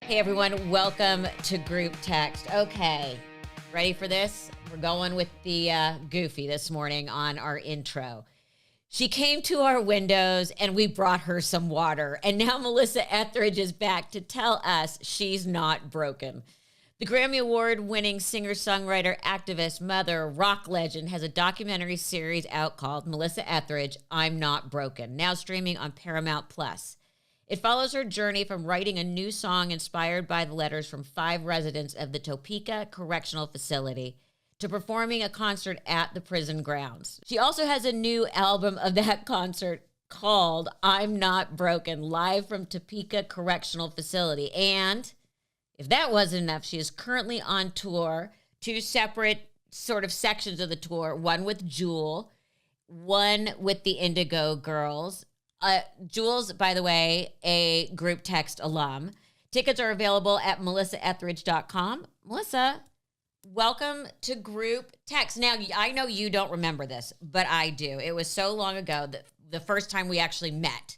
Hey everyone, welcome to Group Text. Okay, ready for this? We're going with the goofy this morning on our intro. She came to our windows and we brought her some water. And now Melissa Etheridge is back to tell us she's not broken. The Grammy Award-winning singer-songwriter, activist, mother, rock legend has a documentary series out called Melissa Etheridge, I'm Not Broken, now streaming on Paramount+. It follows her journey from writing a new song inspired by the letters from 5 residents of the Topeka Correctional Facility to performing a concert at the prison grounds. She also has a new album of that concert called I'm Not Broken, live from Topeka Correctional Facility. And if that wasn't enough, she is currently on tour, 2 separate sort of sections of the tour, one with Jewel, one with the Indigo Girls. Jules, by the way, a Group Text alum. Tickets are available at melissaetheridge.com. Melissa, welcome to Group Text. Now, I know you don't remember this, but I do. It was so long ago, that the first time we actually met.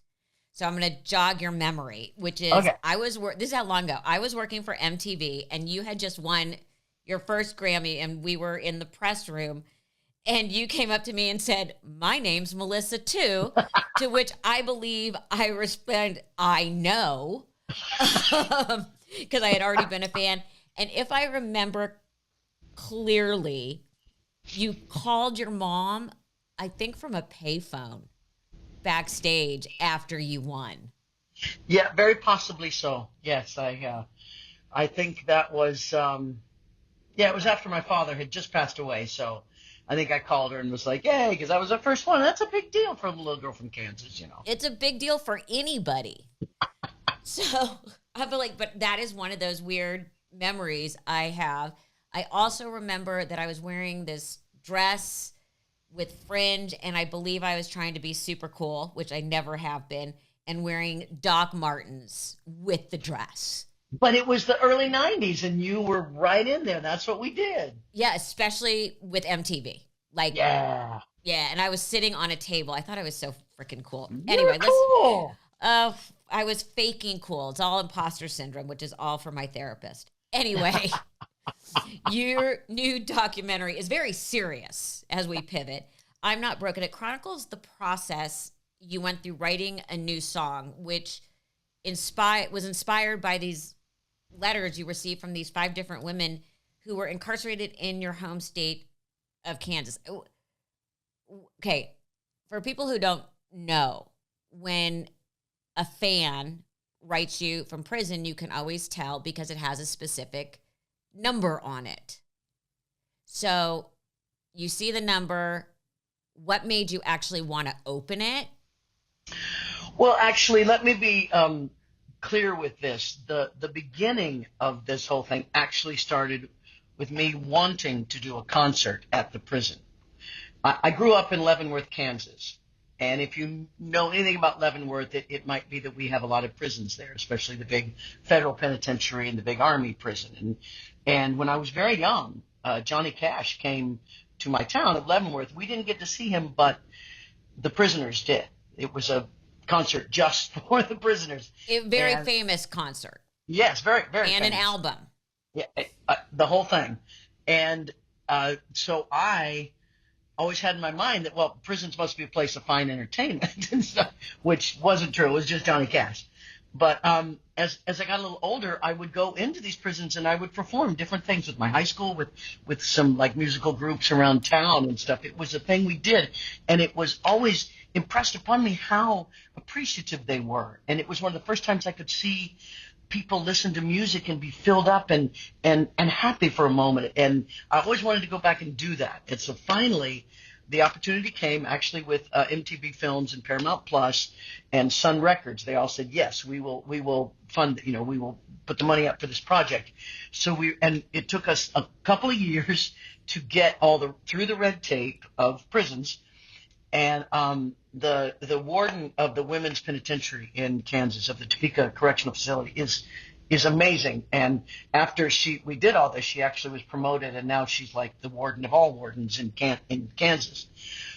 So I'm going to jog your memory, which is, Okay. this is how long ago. I was working for MTV, and you had just won your first Grammy, and we were in the press room. And you came up to me and said, my name's Melissa too, to which I believe I responded, I know, because I had already been a fan. And if I remember clearly, you called your mom, I think from a payphone, backstage after you won. Yeah, very possibly so. Yes, I think that was it was after my father had just passed away. So I think I called her and was like, "Hey," because I was the first one. That's a big deal for a little girl from Kansas, you know. It's a big deal for anybody. So I feel like, but that is one of those weird memories I have. I also remember that I was wearing this dress with fringe, and I believe I was trying to be super cool, which I never have been, and wearing Doc Martens with the dress. But it was the early 90s, and you were right in there. That's what we did. Yeah, especially with MTV. Like, Yeah. yeah, and I was sitting on a table. I thought I was so freaking cool. You Anyway, were cool. I was faking cool. It's all imposter syndrome, which is all for my therapist. Anyway, your new documentary is very serious as we pivot. I'm Not Broken. It chronicles the process you went through writing a new song, which was inspired by these letters you received from these 5 different women who were incarcerated in your home state of Kansas. Okay, for people who don't know, when a fan writes you from prison, you can always tell because it has a specific number on it. So you see the number. What made you actually want to open it? Well, actually, let me be clear with this. The beginning of this whole thing actually started with me wanting to do a concert at the prison. I grew up in Leavenworth, Kansas. And if you know anything about Leavenworth, it might be that we have a lot of prisons there, especially the big federal penitentiary and the big army prison. And when I was very young, Johnny Cash came to my town of Leavenworth. We didn't get to see him, but the prisoners did. It was a concert just for the prisoners. A very famous concert. Yes, very, very and famous. An album. Yeah, the whole thing. And so I always had in my mind that, well, prisons must be a place of fine entertainment and stuff, which wasn't true. It was just Johnny Cash. But as I got a little older, I would go into these prisons and I would perform different things with my high school, with some like musical groups around town and stuff. It was a thing we did, and it was always impressed upon me how appreciative they were. And it was one of the first times I could see people listen to music and be filled up and happy for a moment. And I always wanted to go back and do that. And so finally, the opportunity came actually with MTV Films and Paramount Plus and Sun Records. They all said, yes, we will fund, we will put the money up for this project. So and it took us a couple of years to get through the red tape of prisons. And the warden of the women's penitentiary in Kansas, of the Topeka Correctional Facility, is amazing. And after we did all this, she actually was promoted, and now she's like the warden of all wardens in Kansas.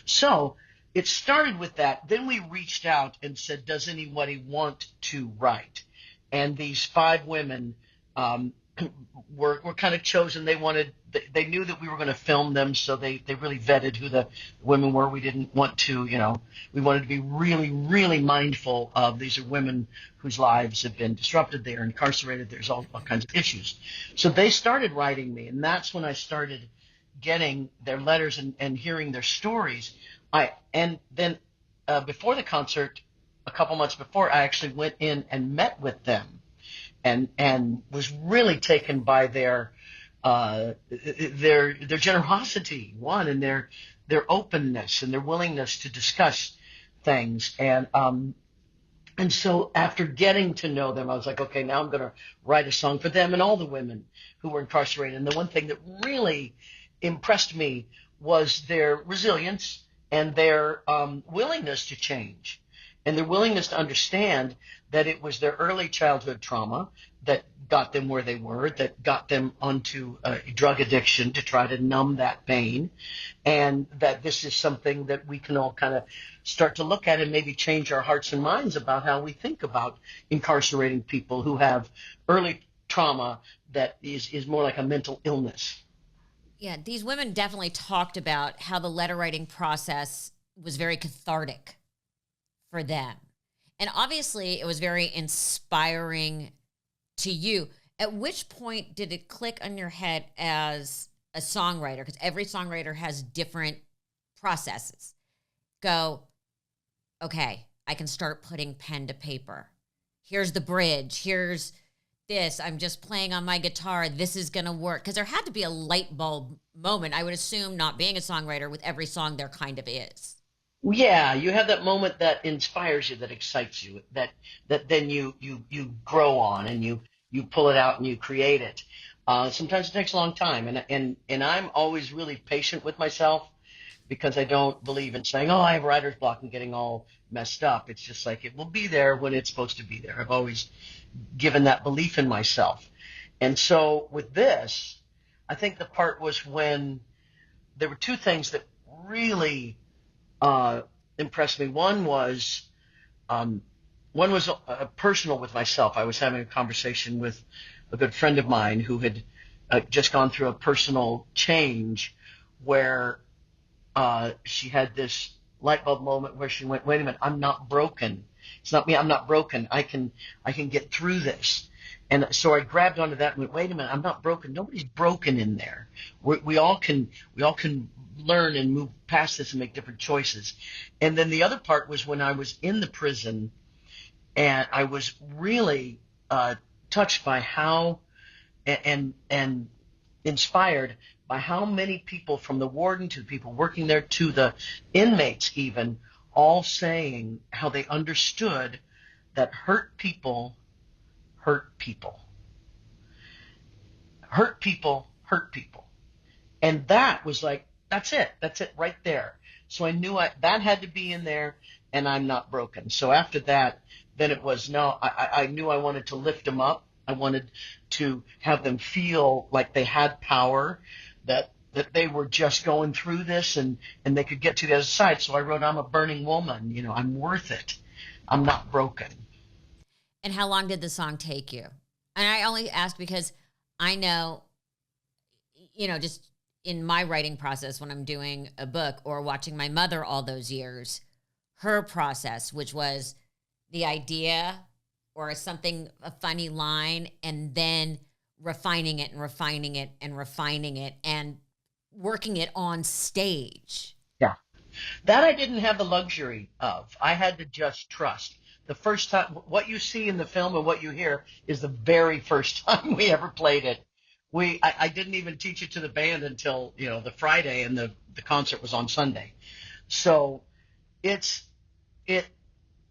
So it started with that. Then we reached out and said, does anybody want to write? and these 5 women were kind of chosen. They knew that we were going to film them, so they really vetted who the women were. We didn't want to, we wanted to be really, really mindful of these are women whose lives have been disrupted. They are incarcerated. There's all kinds of issues. So they started writing me, and that's when I started getting their letters and hearing their stories. And then before the concert, a couple months before, I actually went in and met with them, and was really taken by their generosity, and their openness and their willingness to discuss things. And so after getting to know them, I was like, okay, now I'm going to write a song for them and all the women who were incarcerated. And the one thing that really impressed me was their resilience and their willingness to change, and their willingness to understand that it was their early childhood trauma that got them where they were, that got them onto drug addiction to try to numb that pain, and that this is something that we can all kind of start to look at and maybe change our hearts and minds about how we think about incarcerating people who have early trauma that is more like a mental illness. Yeah, these women definitely talked about how the letter writing process was very cathartic for them. And obviously it was very inspiring to you. At which point did it click on your head as a songwriter? Because every songwriter has different processes. Go, okay, I can start putting pen to paper. Here's the bridge. Here's this. I'm just playing on my guitar. This is going to work. Because there had to be a light bulb moment, I would assume, not being a songwriter, with every song there kind of is. Yeah, you have that moment that inspires you, that excites you, that then you grow on, and you pull it out and you create it. Sometimes it takes a long time, and I'm always really patient with myself, because I don't believe in saying, oh, I have writer's block and getting all messed up. It's just like, it will be there when it's supposed to be there. I've always given that belief in myself. And so with this, I think the part was when there were 2 things that really impressed me. One was personal with myself. I was having a conversation with a good friend of mine who had just gone through a personal change, where she had this light bulb moment where she went, wait a minute, I'm not broken. It's not me. I'm not broken. I can get through this. And so I grabbed onto that and went, wait a minute, I'm not broken. Nobody's broken in there. We all can learn and move past this and make different choices. And then the other part was when I was in the prison, and I was really touched by how and inspired by how many people, from the warden to the people working there to the inmates even, all saying how they understood that hurt people hurt people. Hurt people hurt people. And that was like, that's it right there. So I knew that had to be in there, and I'm not broken. So after that, then it was, no, I knew I wanted to lift them up. I wanted to have them feel like they had power, that they were just going through this, and they could get to the other side. So I wrote, I'm a burning woman. I'm worth it. I'm not broken. And how long did the song take you? And I only asked because I know, just in my writing process, when I'm doing a book or watching my mother all those years, her process, which was the idea or something, a funny line, and then refining it and refining it and refining it and working it on stage. Yeah. That I didn't have the luxury of. I had to just trust. The first time, what you see in the film and what you hear is the very first time we ever played it. I didn't even teach it to the band until, the Friday, and the concert was on Sunday. So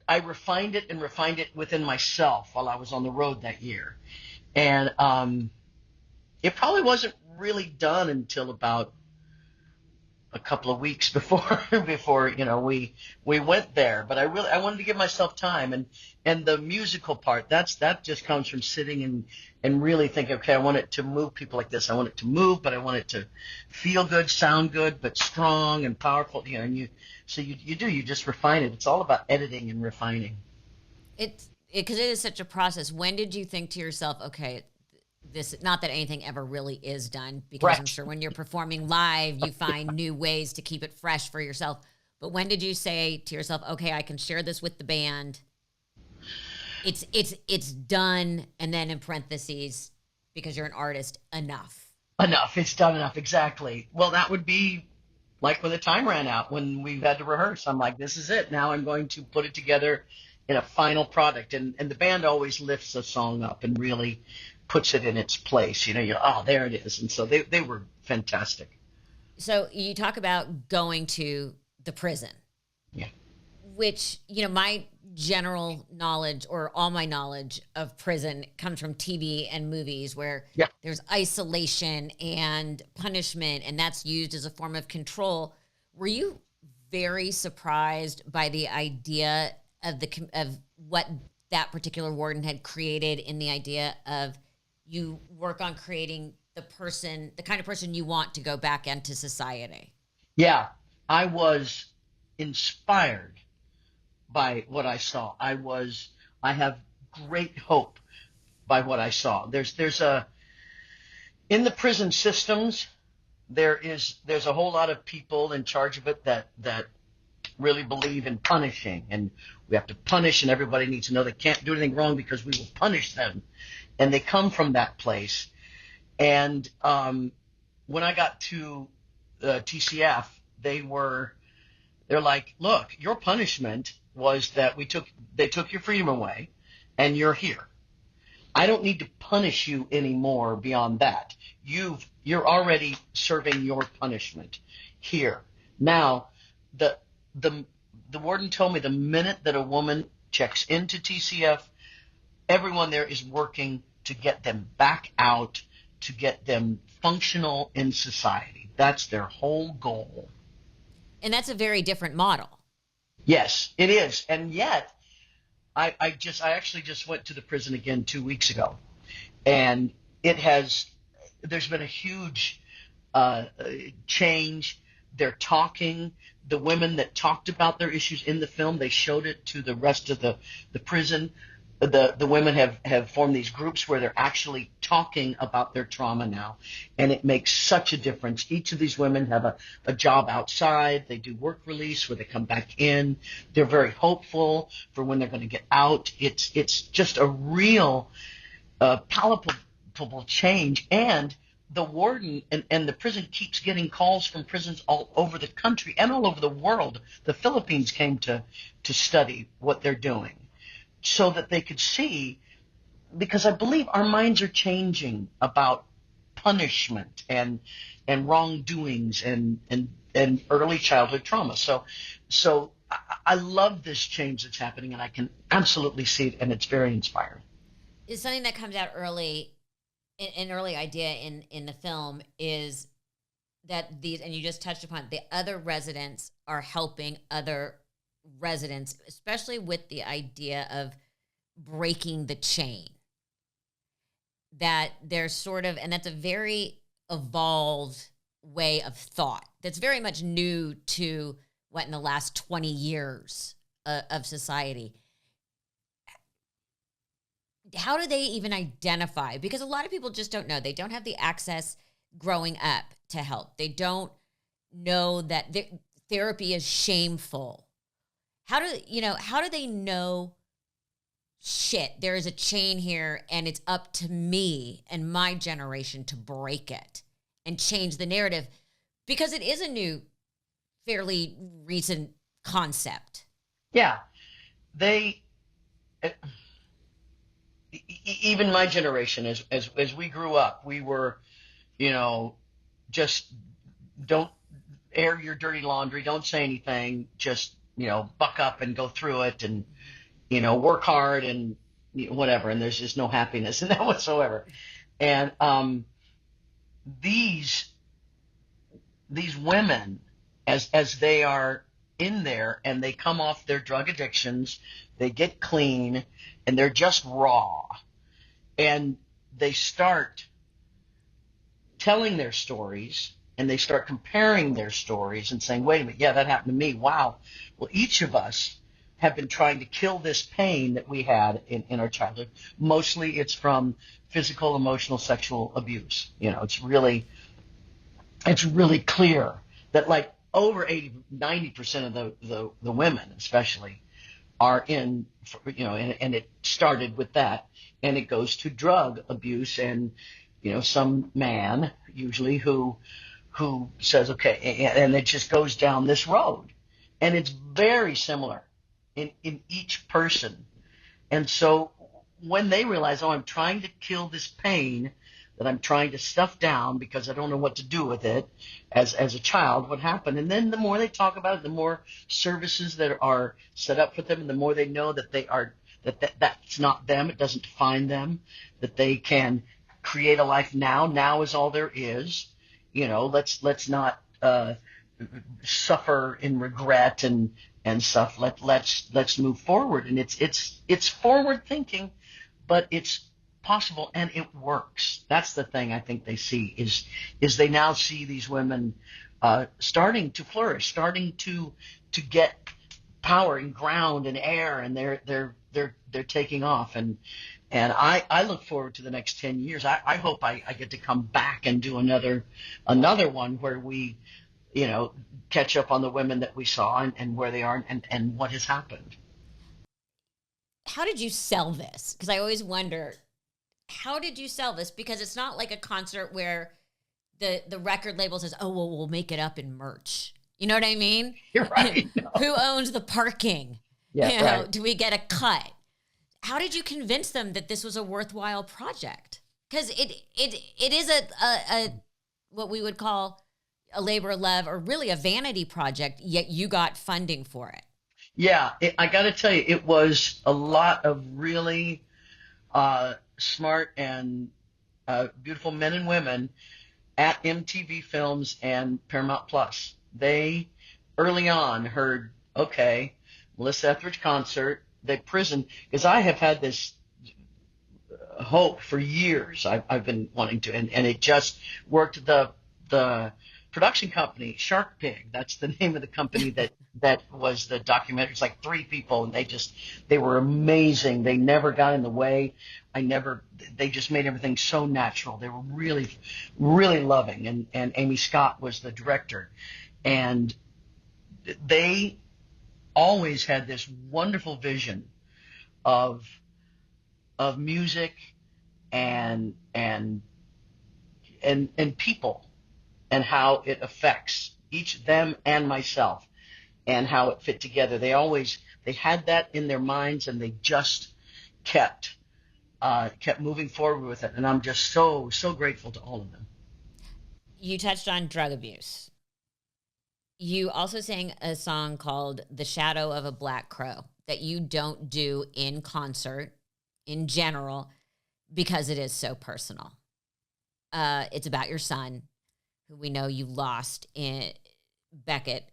I refined it within myself while I was on the road that year. And it probably wasn't really done until about a couple of weeks before we went there. But I wanted to give myself time, and the musical part, that just comes from sitting and really thinking, okay, I want it to move people like this. I want it to move, but I want it to feel good, sound good, but strong and powerful. And you just refine it. It's all about editing and refining. It's because it is such a process. When did you think to yourself, okay, this, not that anything ever really is done, because I'm Right. sure when you're performing live, you find new ways to keep it fresh for yourself. But when did you say to yourself, okay, I can share this with the band? It's done, and then in parentheses, because you're an artist, enough. Enough. It's done enough. Exactly. Well, that would be like when the time ran out, when we had to rehearse. I'm like, this is it. Now I'm going to put it together in a final product. And the band always lifts a song up and really puts it in its place. You know, oh, there it is. And so they were fantastic. So you talk about going to the prison. Yeah. Which, my general knowledge, or all my knowledge of prison, comes from TV and movies where Yeah. there's isolation and punishment, and that's used as a form of control. Were you very surprised by the idea of what that particular warden had created, in the idea of you work on creating the kind of person you want to go back into society? Yeah. I was inspired by what I saw. I have great hope by what I saw. In the prison systems, there's a whole lot of people in charge of it that really believe in punishing, and we have to punish, and everybody needs to know they can't do anything wrong because we will punish them. And they come from that place. And when I got to TCF, they're like, look, your punishment was that they took your freedom away, and you're here. I don't need to punish you anymore beyond that. You're already serving your punishment here. Now, the warden told me the minute that a woman checks into TCF, everyone there is working to get them back out, to get them functional in society. That's their whole goal. And that's a very different model. Yes, it is. And yet, I actually just went to the prison again 2 weeks ago, and there's been a huge change. They're talking. The women that talked about their issues in the film, they showed it to the rest of the prison. The women have formed these groups where they're actually talking about their trauma now, and it makes such a difference. Each of these women have a job outside. They do work release where they come back in. They're very hopeful for when they're going to get out. It's just a real palpable change. And the warden and the prison keeps getting calls from prisons all over the country and all over the world. The Philippines came to study what they're doing, so that they could see, because I believe our minds are changing about punishment and wrongdoings and early childhood trauma. So I love this change that's happening, and I can absolutely see it, and it's very inspiring. Is something that comes out early, an early idea in the film, is that these, and you just touched upon, the other residents are helping other residents, especially with the idea of breaking the chain. That there's sort of, and that's a very evolved way of thought that's very much new to in the last 20 years of society. How do they even identify? Because a lot of people just don't know. They don't have the access growing up to help. They don't know that therapy is shameful. How do they know, shit, there is a chain here, and it's up to me and my generation to break it and change the narrative? Because it is a new, fairly recent concept. Yeah. Even my generation, as we grew up, we were, just don't air your dirty laundry, don't say anything, just, buck up and go through it, and, work hard and whatever. And there's just no happiness in that whatsoever. And these women, as they are in there and they come off their drug addictions, they get clean, and they're just raw, and they start telling their stories, and they start comparing their stories and saying, wait a minute, yeah, that happened to me. Wow. Well, each of us have been trying to kill this pain that we had in our childhood. Mostly it's from physical, emotional, sexual abuse. It's really clear that like over 90% of the women especially are in, and it started with that, and it goes to drug abuse and, some man usually who says, okay, and it just goes down this road. And it's very similar in each person. And so when they realize, I'm trying to kill this pain that I'm trying to stuff down because I don't know what to do with it as a child, what happened? And then the more they talk about it, the more services that are set up for them, and the more they know that that's not them, it doesn't define them, that they can create a life now. Now is all there is. Let's not suffer in regret and stuff. Let's move forward. And it's forward thinking, but it's possible and it works. That's the thing I think they see is they now see these women starting to flourish, starting to get power and ground and air, and they're taking off. And I look forward to the next 10 years. I hope I get to come back and do another one where we, catch up on the women that we saw and where they are and what has happened. How did you sell this? Because I always wonder, how did you sell this? Because it's not like a concert where the record label says, oh, well, we'll make it up in merch. You know what I mean? You're right. No. Who owns the parking? Yeah, right. Do we get a cut? How did you convince them that this was a worthwhile project? Because it is a what we would call a labor of love, or really a vanity project, yet you got funding for it. Yeah, I got to tell you, it was a lot of really smart and beautiful men and women at MTV Films and Paramount Plus. They early on heard, okay, Melissa Etheridge concert, the prison, because I have had this hope for years. I've been wanting to, and it just worked. The production company, Shark Pig, that's the name of the company that was the documentary. It's like 3 people, and they were amazing. They never got in the way. They just made everything so natural. They were really, really loving, and Amy Scott was the director. And they always had this wonderful vision of music and people, and how it affects each them and myself, and how it fit together. They had that in their minds, and they just kept moving forward with it. And I'm just so grateful to all of them. You touched on drug abuse. You also sang a song called "The Shadow of a Black Crow" that you don't do in concert in general because it is so personal. It's about your son, who we know you lost in Beckett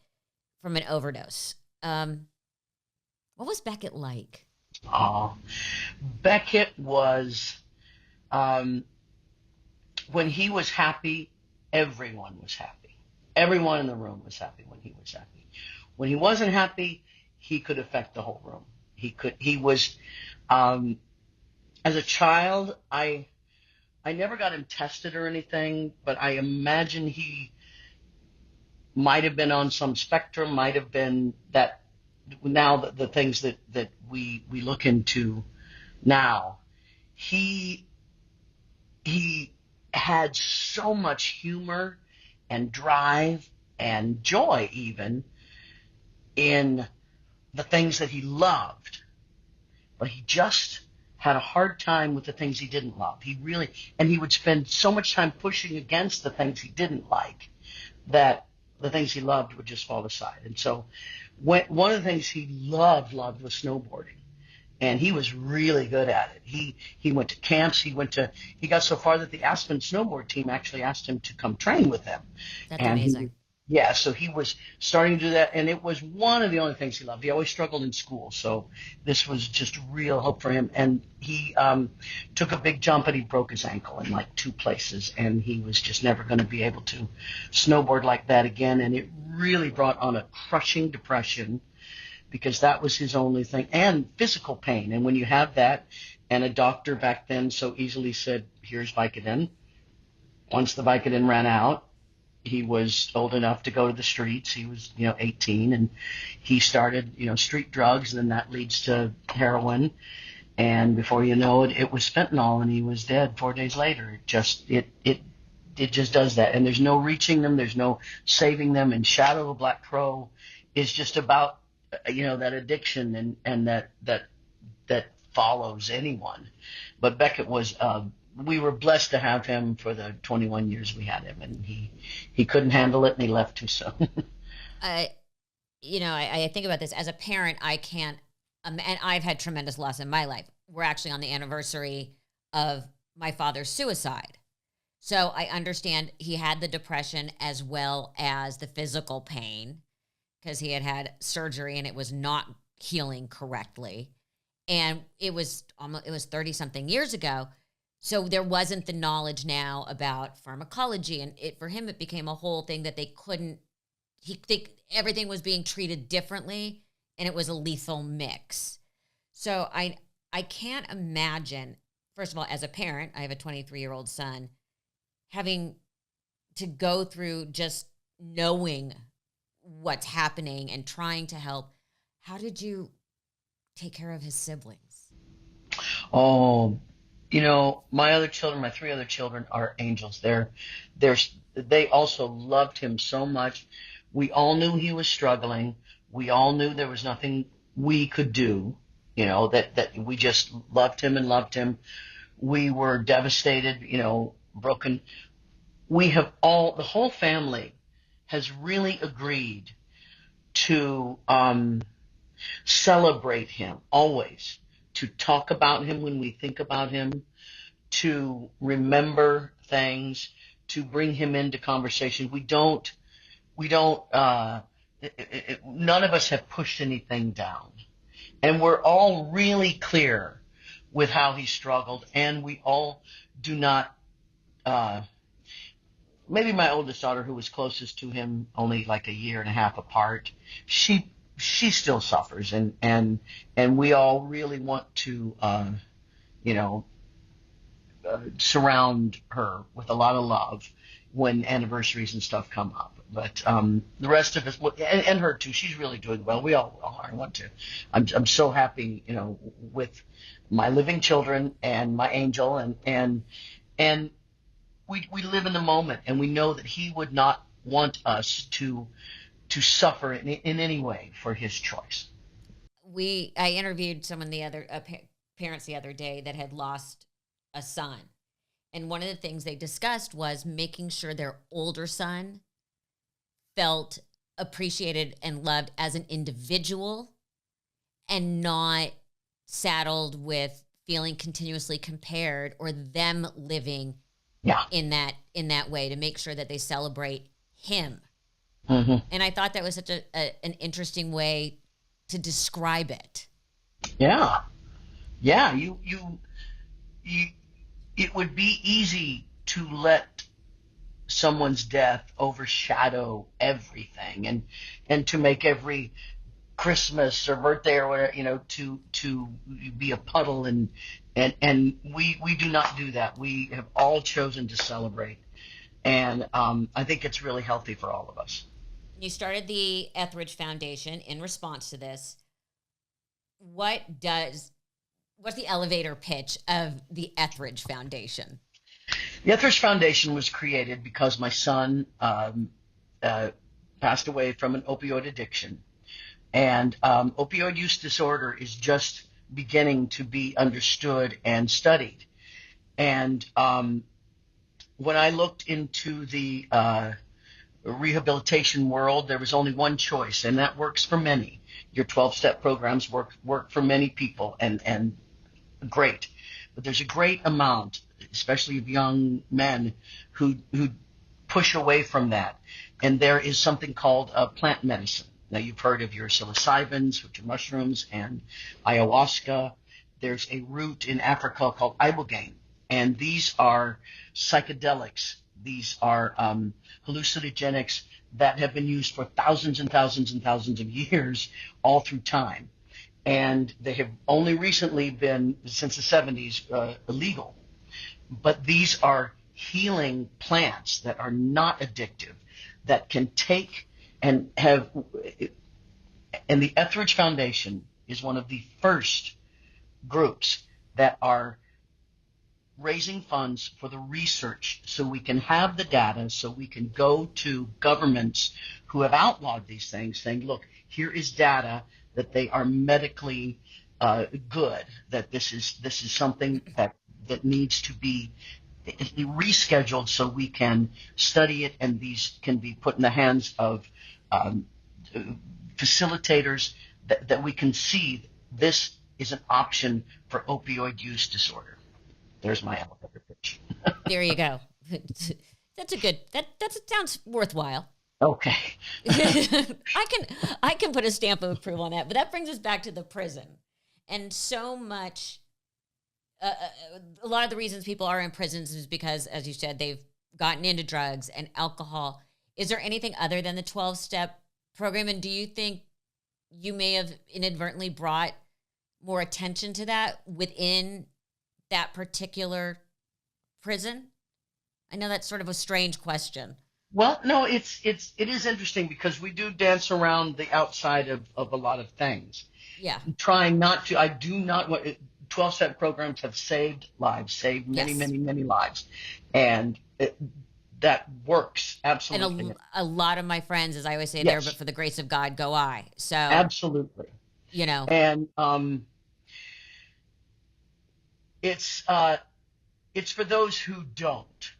from an overdose. What was Beckett like? Oh, Beckett was, when he was happy, everyone was happy. Everyone in the room was happy when he was happy. When he wasn't happy, he could affect the whole room. He was, as a child, I never got him tested or anything, but I imagine he might have been on some spectrum, might have been that. Now the things that we look into now, he had so much humor and drive and joy even in the things that he loved, but he just had a hard time with the things he didn't love. And he would spend so much time pushing against the things he didn't like that the things he loved would just fall aside. And so one of the things he loved was snowboarding. And he was really good at it. He went to camps. He got so far that the Aspen snowboard team actually asked him to come train with them. That's amazing. So he was starting to do that, and it was one of the only things he loved. He always struggled in school, so this was just real hope for him. And he took a big jump, and he broke his ankle in like 2 places, and he was just never going to be able to snowboard like that again. And it really brought on a crushing depression because that was his only thing, and physical pain. And when you have that, and a doctor back then so easily said, here's Vicodin. Once the Vicodin ran out, he was old enough to go to the streets. He was, 18, and he started, street drugs, and then that leads to heroin. And before you know it, it was fentanyl, and he was dead 4 days later. It just does that. And there's no reaching them. There's no saving them. And Shadow of a Black Crow is just about, that addiction and that follows anyone. But Beckett was, we were blessed to have him for the 21 years we had him, and he couldn't handle it, and he left too soon. I think about this as a parent. I can't, and I've had tremendous loss in my life. We're actually on the anniversary of my father's suicide. So I understand he had the depression as well as the physical pain, because he had surgery and it was not healing correctly. And it was 30 something years ago. So there wasn't the knowledge now about pharmacology, and for him, it became a whole thing that everything was being treated differently, and it was a lethal mix. So I can't imagine, first of all, as a parent, I have a 23-year-old son, having to go through just knowing what's happening and trying to help. How did you take care of his siblings? Oh, my 3 other children are angels. They also loved him so much. We all knew he was struggling. We all knew there was nothing we could do, that we just loved him. We were devastated, broken. The whole family has really agreed to celebrate him always, to talk about him when we think about him, to remember things, to bring him into conversation. None of us have pushed anything down. And we're all really clear with how he struggled, and we all do not, maybe my oldest daughter, who was closest to him, only like a year and a half apart, she still suffers, and we all really want to, surround her with a lot of love when anniversaries and stuff come up. But the rest of us, and her too, she's really doing well. We all are. I want to. I'm so happy, with my living children and my angel, and we live in the moment, and we know that he would not want us to suffer in any way for his choice. I interviewed someone parents the other day that had lost a son. And one of the things they discussed was making sure their older son felt appreciated and loved as an individual, and not saddled with feeling continuously compared, or them living in that way, to make sure that they celebrate him. Mm-hmm. And I thought that was such an interesting way to describe it. Yeah. It would be easy to let someone's death overshadow everything, and to make every Christmas or birthday or whatever, to be a puddle, and we do not do that. We have all chosen to celebrate, and I think it's really healthy for all of us. You started the Etheridge Foundation in response to this. What's the elevator pitch of the Etheridge Foundation? The Etheridge Foundation was created because my son passed away from an opioid addiction. And opioid use disorder is just beginning to be understood and studied. And when I looked into the rehabilitation world, there was only one choice, and that works for many. Your 12-step programs work for many people, and great. But there's a great amount, especially of young men, who push away from that. And there is something called plant medicine. Now, you've heard of your psilocybins, which are mushrooms, and ayahuasca. There's a root in Africa called ibogaine, and these are psychedelics These are hallucinogenics that have been used for thousands and thousands and thousands of years all through time. And they have only recently been, since the 70s, illegal. But these are healing plants that are not addictive, that can take and have, and the Etheridge Foundation is one of the first groups that are raising funds for the research so we can have the data, so we can go to governments who have outlawed these things saying, look, here is data that they are medically good, that this is something that needs to be rescheduled so we can study it, and these can be put in the hands of facilitators that we can see this is an option for opioid use disorder. There's my elevator pitch. There you go. That's a good. That sounds worthwhile. Okay. I can put a stamp of approval on that. But that brings us back to the prison, and so much. A lot of the reasons people are in prisons is because, as you said, they've gotten into drugs and alcohol. Is there anything other than the 12-step program? And do you think you may have inadvertently brought more attention to that within that particular prison? I know that's sort of a strange question. Well, no, it is interesting because we do dance around the outside of a lot of things. Yeah. Trying not to, I do not want, 12-step programs have saved lives, saved many, Yes. many, many lives. And that works, absolutely. And a lot of my friends, as I always say, Yes. there, but for the grace of God, go I. So, Absolutely. you know. And it's for those who don't.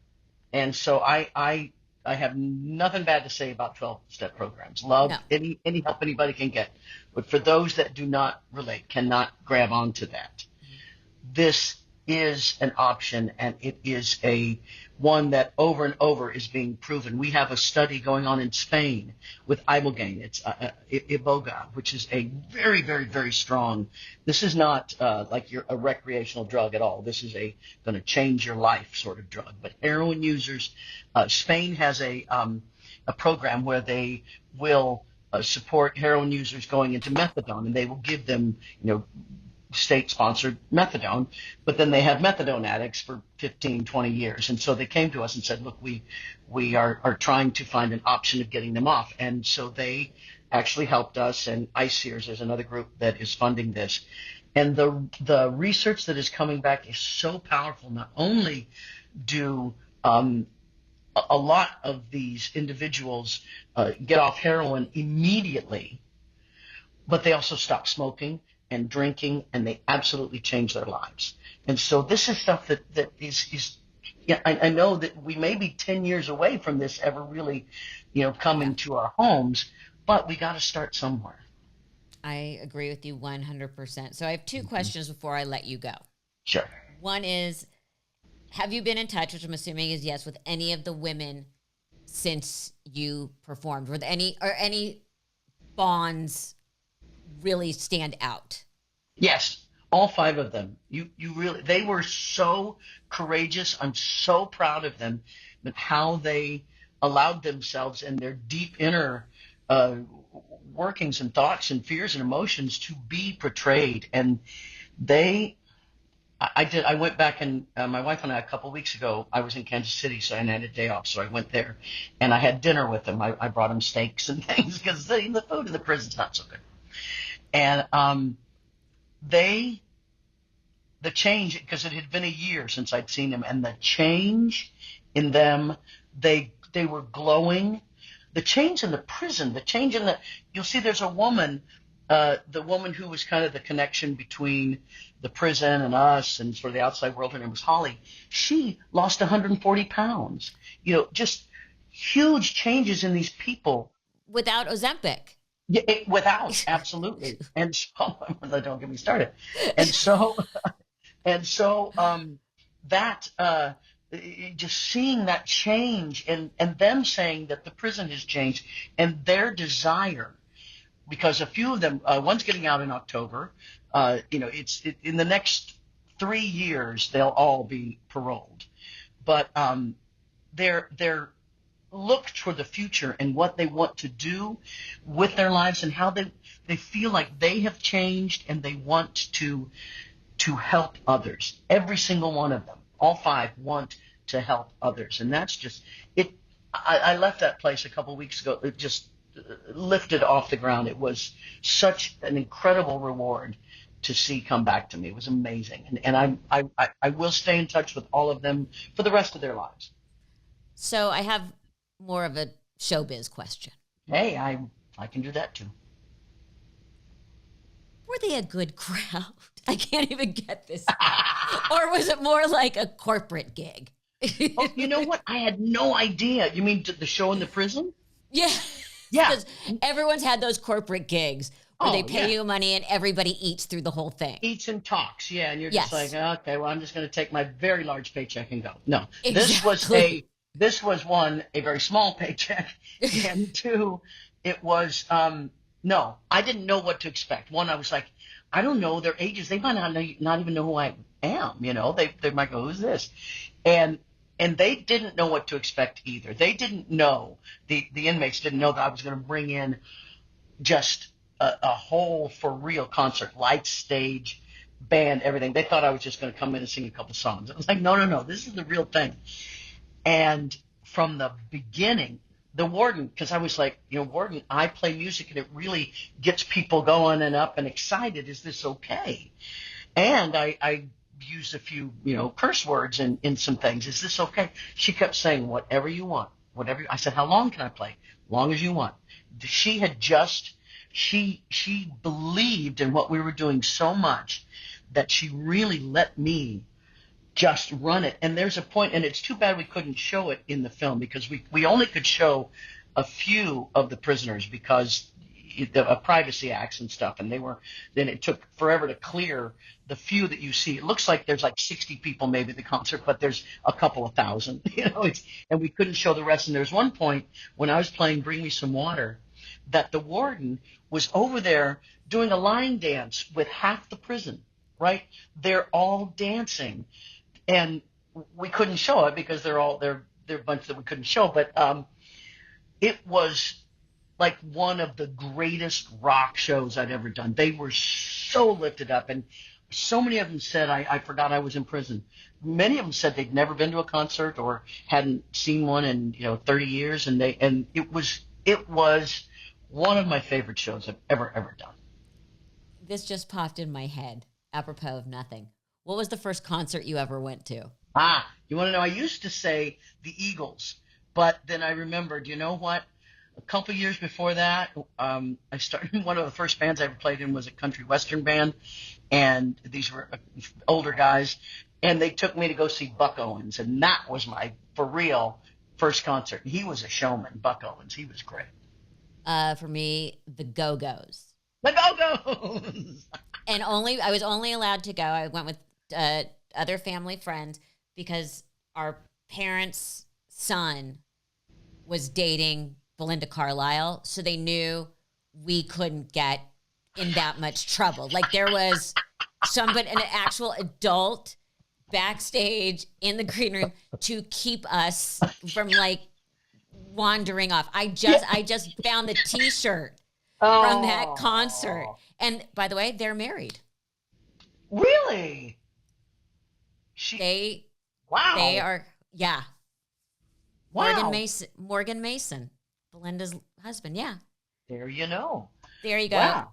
And so I have nothing bad to say about 12-step programs. Love any help anybody can get. But for those that do not relate, cannot grab onto that, this is an option, and it is one that over and over is being proven. We have a study going on in Spain with ibogaine. It's iboga, which is a very, very, very strong. This is not like a recreational drug at all. This is going to change your life sort of drug. But heroin users, Spain has a program where they will support heroin users going into methadone, and they will give them, state-sponsored methadone, but then they have methadone addicts for 15, 20 years. And so they came to us and said, look, we are trying to find an option of getting them off. And so they actually helped us, and ICEERS is another group that is funding this. And the research that is coming back is so powerful. Not only do a lot of these individuals get off heroin immediately, but they also stop smoking and drinking, and they absolutely change their lives. And so this is stuff that is I know that we may be 10 years away from this ever really, coming to our homes, but we got to start somewhere. I agree with you 100%. So I have two questions before I let you go. Sure. One is, have you been in touch, which I'm assuming is yes, with any of the women since you performed? With any bonds really stand out? Yes, all 5 of them. They were so courageous. I'm so proud of them, but how they allowed themselves and their deep inner workings and thoughts and fears and emotions to be portrayed. And I went back, and my wife and I, a couple of weeks ago, I was in Kansas City, so I had a day off, so I went there, and I had dinner with them. I brought them steaks and things because the food in the prison's not so good. And the change, because it had been a year since I'd seen them, and the change in them, they were glowing. The change in the prison, you'll see there's a woman, the woman who was kind of the connection between the prison and us and sort of the outside world. Her name was Holly. She lost 140 pounds. Just huge changes in these people. Without Ozempic. Yeah, without, absolutely. And so, don't get me started. And so that, just seeing that change and them saying that the prison has changed and their desire, because a few of them, one's getting out in October, it's in the next 3 years, they'll all be paroled. But their look toward the future and what they want to do with their lives and how they feel like they have changed and they want to help others. Every single one of them, all 5, want to help others. And that's just it. I left that place a couple of weeks ago. It just lifted off the ground. It was such an incredible reward to see come back to me. It was amazing. And I will stay in touch with all of them for the rest of their lives. So I have more of a showbiz question. Hey, I can do that too. Were they a good crowd? I can't even get this. Or was it more like a corporate gig? Oh, you know what? I had no idea. You mean the show in the prison? Yeah. Yeah. Because everyone's had those corporate gigs where they pay you money and everybody eats through the whole thing. Eats and talks, yeah. And you're Yes. just like, okay, well, I'm just going to take my very large paycheck and go. No, Exactly. this was one, a very small paycheck, and 2, it was, no, I didn't know what to expect. 1, I was like, I don't know their ages. They might not even know who I am. You know, they might go, who's this? And they didn't know what to expect either. They didn't know, the inmates didn't know that I was going to bring in just a whole for real concert, lights, stage, band, everything. They thought I was just going to come in and sing a couple songs. I was like, no, this is the real thing. And from the beginning, the warden, because I was like, warden, I play music and it really gets people going and up and excited. Is this okay? And I used a few, curse words in some things. Is this okay? She kept saying, whatever you want, whatever. I said, how long can I play? Long as you want. She had just, she believed in what we were doing so much that she really let me just run it. And there's a point, and it's too bad we couldn't show it in the film because we only could show a few of the prisoners because of privacy acts and stuff. And then it took forever to clear the few that you see. It looks like there's like 60 people maybe at the concert, but there's a couple of thousand, and we couldn't show the rest. And there's one point when I was playing Bring Me Some Water that the warden was over there doing a line dance with half the prison, right? They're all dancing. And we couldn't show it because they're a bunch that we couldn't show. But it was like one of the greatest rock shows I'd ever done. They were so lifted up. And so many of them said, I forgot I was in prison. Many of them said they'd never been to a concert or hadn't seen one in 30 years. And it was one of my favorite shows I've ever done. This just popped in my head, apropos of nothing. What was the first concert you ever went to? You want to know? I used to say the Eagles, but then I remembered, you know what? A couple years before that, I started, one of the first bands I ever played in was a country western band, and these were older guys, and they took me to go see Buck Owens, and that was my, for real, first concert. He was a showman, Buck Owens. He was great. For me, the Go-Go's. The Go-Go's! And I was only allowed to go. I went with other family friends because our parents' son was dating Belinda Carlisle, so they knew we couldn't get in that much trouble. Like there was an actual adult backstage in the green room to keep us from like wandering off. I just found the T-shirt from that concert, and by the way, they're married. Really? Wow. They are, yeah. Wow. Morgan Mason, Belinda's husband. Yeah. There you go. Wow.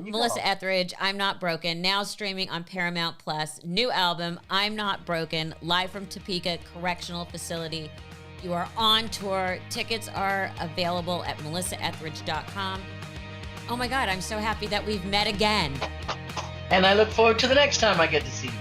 Melissa go. Etheridge, I'm Not Broken, now streaming on Paramount Plus. New album, I'm Not Broken, live from Topeka Correctional Facility. You are on tour. Tickets are available at melissaetheridge.com. Oh my God, I'm so happy that we've met again. And I look forward to the next time I get to see you.